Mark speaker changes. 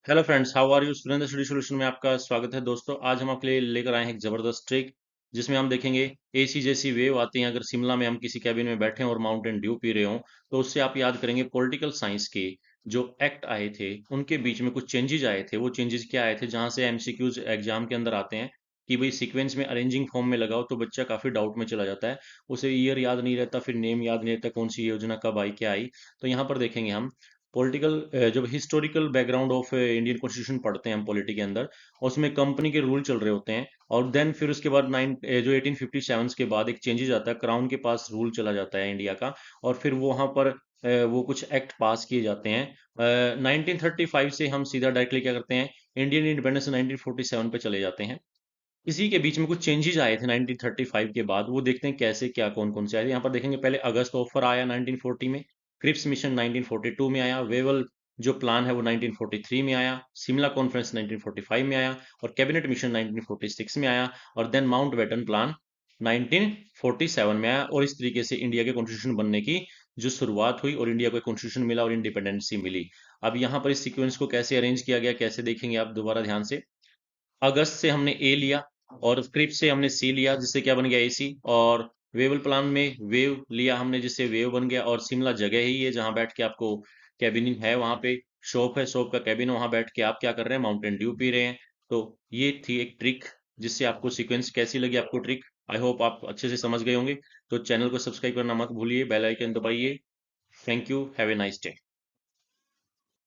Speaker 1: Hello friends, how are you? Surendra study solution में आपका स्वागत है। दोस्तों, आज हम आपके लिए लेकर आए हैं एक ज़बरदस्त ट्रिक, जिसमें हम देखेंगे एसी जैसी वेव आती हैं। अगर शिमला में हम किसी कैबिन में बैठे हैं और माउंटेन ड्यू पी रहे हों, तो उससे आप याद करेंगे पॉलिटिकल साइंस के जो एक्ट आए थे, उनके बीच में कुछ चेंजेज आए थे। वो चेंजेस क्या आए थे, जहाँ से एमसीक्यूज एग्जाम के अंदर आते हैं कि भाई सीक्वेंस में अरेंजिंग फॉर्म में लगाओ, तो बच्चा काफ़ी डाउट में चला जाता है। उसे ईयर याद नहीं रहता, फिर नेम याद नहीं रहता, कौन सी योजना कब आई, क्या आई। तो यहाँ पर देखेंगे हम पॉलिटिकल जब historical background of Indian constitution पढ़ते हैं हम पॉलिटी के अंदर, और उसमें कंपनी के रूल चल रहे होते हैं। और देन फिर उसके बाद जो 1857 के बाद एक चेंजेस आता है, क्राउन के पास रूल चला जाता है इंडिया का। और फिर वो वहाँ पर वो कुछ एक्ट पास किए जाते हैं। 1935 से हम सीधा डायरेक्टली क्या करते हैं, इंडियन इंडिपेंडेंस 1947 पे चले जाते हैं। इसी के बीच में कुछ चेंजेस आए थे 1935 के बाद, वो देखते हैं कैसे क्या कौन कौन से आए थे। यहाँ पर देखेंगे, पहले अगस्त ऑफर आया 1940 में, क्रिप्स मिशन 1942 में आया, वेवल जो प्लान है वो 1943 में आया, शिमला कॉन्फ्रेंस 1945 में आया, और कैबिनेट मिशन 1946 में आया, और देन माउंट बेटन प्लान 1947 में आया। और इस तरीके से इंडिया के कॉन्स्टिट्यूशन बनने की जो शुरुआत हुई, और इंडिया को कॉन्स्टिट्यूशन मिला और इंडिपेंडेंसी मिली। अब यहाँ पर इस सीक्वेंस को कैसे अरेंज किया गया, कैसे देखेंगे आप दोबारा ध्यान से। अगस्त से हमने ए लिया, और क्रिप से हमने सी लिया, जिससे क्या बन गया एसी। और वेवल प्लान में वेव लिया हमने, जिससे वेव बन गया। और शिमला जगह ही है जहां बैठ के आपको कैबिन है, वहां पे शॉप है, शॉप का कैबिन है, वहां बैठ के आप क्या कर रहे हैं, माउंटेन ड्यू पी रहे हैं। तो ये थी एक ट्रिक, जिससे आपको सीक्वेंस कैसी लगी आपको ट्रिक, आई होप आप अच्छे से समझ गए होंगे। तो चैनल को सब्सक्राइब करना मत भूलिए, बेल आइकन दबाइए। Thank you, have a nice day.